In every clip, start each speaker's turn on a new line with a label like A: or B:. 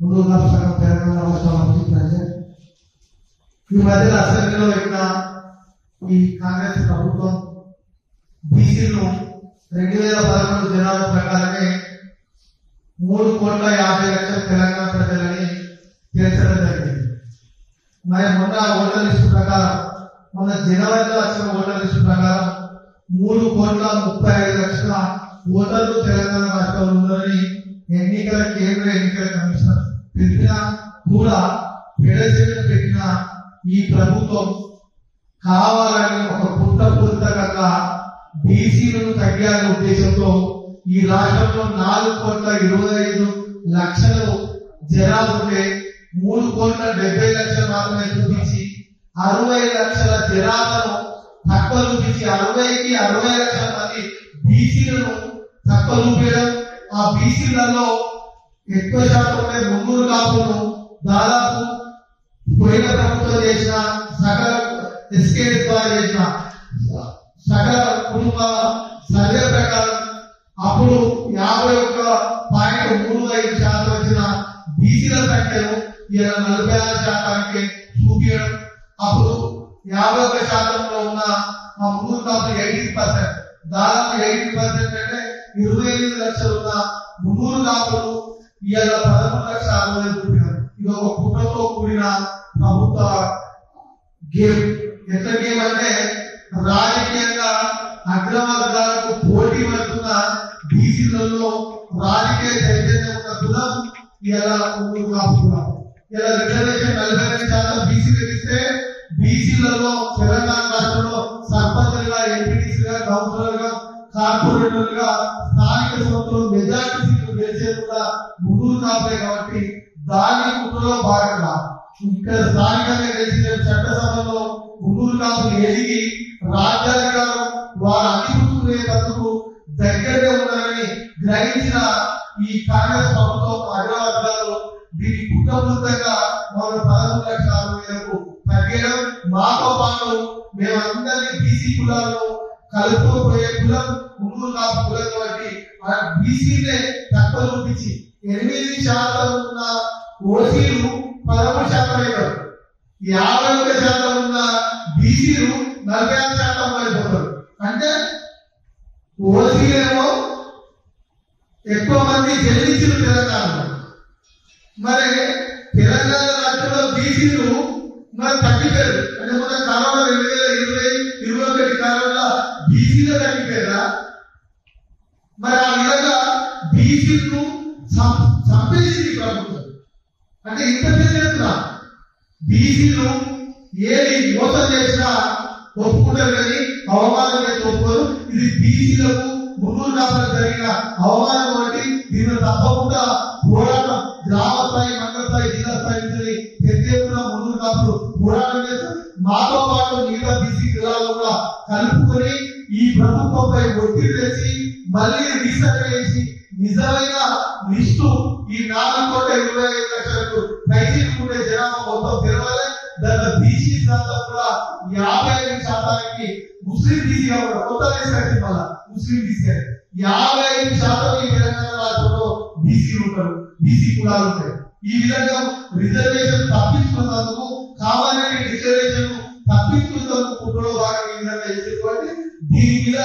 A: ముందు రాష్ట్రంగా తెలంగాణ రాష్ట్రం ప్రజెంట్ ఈ మధ్యన అసెంబ్లీలో పెట్టిన ఈ కాంగ్రెస్ ప్రభుత్వం బీసీలను 2011 జనాభా ప్రకారమే 3,50,00,000 తెలంగాణ ప్రజలని చేర్చడం జరిగింది. మరి మొన్న ఓటర్ లిస్టు ప్రకారం మొన్న జనవరిలో వచ్చిన ఓటర్ లిస్టు ప్రకారం 3,35,00,000 ఓటర్లు తెలంగాణ రాష్ట్రంలో ఉన్నారని కేంద్ర ఎన్నికల కమిషనర్ పెట్టినా కూడా పెడచెవిన పెట్టిన ఈ ప్రభుత్వం కావాలని ఒక పుట్టపూరితంగా బీసీలను తగ్గాలనే ఉద్దేశంతో ఈ రాష్ట్రంలో 4,25,00,000 జనాభా ఉంటే 3,70,00,000 మాత్రమే చూపించి 60,00,000 జనాభాను తక్కువ చూపించి 60,00,000 మంది బీసీలను తక్కువ చూపించడం, ఆ బీసీలలో ఎక్కువ శాతం ఉండే 300 కాపులను దాదాపు పోయిన ప్రభుత్వం చేసిన సకల ఎస్కేట్ ద్వారా చేసిన సకల కుటుంబ సర్వే ప్రకారం అప్పుడు 51.35% వచ్చిన బీసీల సంఖ్యను ఇలా 46% చూపించడం, అప్పుడు 51% ఉన్న మా 3 కాపులు 80%, దాదాపు 80% అంటే 28 లక్షలు ఉన్న 300 కాపులు ఇలా 11,60,000 చూపించారు. ఇది ఒక కుట్రతో కూడిన ప్రభుత్వ గేమ్. ఎట్లా గేమ్ అంటే రాజకీయంగా అగ్రవర్గాలకు పోటీ పడుతున్న బీసీలలో రాజకీయ చైతన్యం ఉన్న కులం ఇలా 300 కాపు కులం. ఇలా రిజర్వేషన్ 42% బీసీలకు ఇస్తే బీసీలలో తెలంగాణ రాష్ట్రంలో సర్పంచులుగా, ఎంపీటీసీగా, కౌన్సిలర్గా, కార్పొరేటర్లుగా స్థానిక సంస్థలు మెజార్టీ సీట్లు గెలిచేది కూడా 300 కాపులే. కాబట్టి దాని కుట్రలో భాగంగా ఇక్కడ స్థానికంగా గెలిచిన చట్టసభలో 300 కాపులు ఎదిగి రాజ్యాధికారం వారు అధిపుకునేందుకు దగ్గరగా ఉన్నారని గ్రహించిన ఈ కాంగ్రెస్ ప్రభుత్వం అగ్రవర్గాలు దీని కుట్రపూరితంగా మనం 11,60,000 తగ్గడం, మాతో పాటు మేమందరినీ బీసీ కులాలను కలుపుకోపోయే కులం 300 కాపు కులం కాబట్టి బీసీనే తక్కువ చూపించి 8% ఉన్న ఓసీలు 13% అయ్యారు, 51% ఉన్న బీసీలు 46% పడిపోతారు. అంటే ఓసీలేమో ఎక్కువ మంది చెల్లించిన తెలంగాణ, మరి తెలంగాణ రాష్ట్రంలో బీసీలు మరి తగ్గిపోయారు. అంటే మన కరోనా 2020-21 కరోనా బీసీలో తగ్గిపోయారా? మరి ఆ విధంగా బీసీలను చంపేసింది ప్రభుత్వం. అంటే ఇంత చేస్తున్నా బీసీలు ఏది మోసం చేసినా ఒప్పుకుంటారు కానీ అవమానం చేసి ఒప్పుకోరు. ఇది బీసీలకు 300 కాపులకు జరిగిన అవమానం బట్టి దీనిలో తప్పకుండా పోరాటం గ్రామ స్థాయి, మండల స్థాయి, జిల్లా స్థాయి నుంచి పెద్ద ఎత్తున 300 కాపులు పోరాటం చేస్తారు. మాతో పాటు మిగతా బీసీ జిల్లాలో కూడా కలుపుకొని ఈ ప్రభుత్వంపై ఒత్తిడి తెచ్చి మళ్ళీ రీసర్వే చేసి నిజమైన లిస్టు ఈ 4,25,00,000 పైసలుకుంటే జనాభా మొత్తం తెలవాలి. దాంట్లో బీసీ ప్రాంతం కూడా 55% ముస్లిం బీసీగా కూడా కొత్త లిస్ట్ వల్ల ముస్లిం బీసీ 55% ఈ తెలంగాణ రాష్ట్రంలో బీసీలు ఉంటారు, బీసీ కులాలు ఉంటాయి. ఈ విధంగా రిజర్వేషన్ తప్పించుకున్నందుకు, కావాలని రిజర్వేషన్ తప్పించుకున్నందుకు కుట్రలో భాగంగా ఈ విధంగా చేసేటువంటి దీని మీద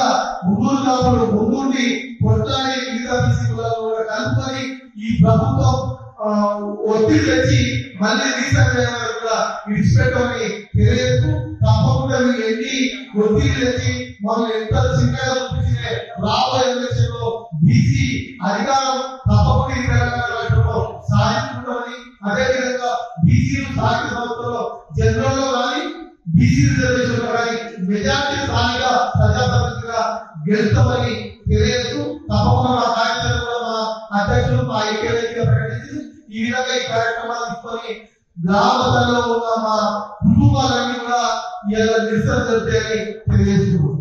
A: 300 కాపులు ముందుండి కొట్లాడి మిగతా బీసీ కులాలను కూడా కలుపుకొని ఈ ప్రభుత్వం ఒత్తిడి తెచ్చి మళ్ళీ రీసర్వే కూడా విడిచిపెట్టమని తెలియజేస్తూ తప్పకుండా మీరు ఎన్ని ఒత్తిడి తెచ్చి మనం ఎంత చిన్నగా చూపించే రాబోయే ఎలక్షన్ లో బీసీ అధికారం తప్పకుండా ఈ తెలంగాణ రాష్ట్రంలో సాధించుకుంటామని, అదేవిధంగా బీసీలు స్థానిక సంస్థల్లో జనరల్ లో కానీ బీసీ రిజర్వేషన్ లో కానీ మెజార్టీ స్థానిక ప్రజాప్రతినిధిగా గెలుస్తామని తెలియజేస్తూ తప్పకుండా మా కార్యక్రమం కూడా మా అధ్యక్షులు మా ఐక్యవేదిక ప్రకటించి ఈ విధంగా ఈ కార్యక్రమాలు తీసుకొని గ్రామ స్థాయిలో ఉన్న మా కుటుంబాలన్నీ కూడా ఇలా నిరసన జరుపుతాయని తెలియజేస్తున్నారు.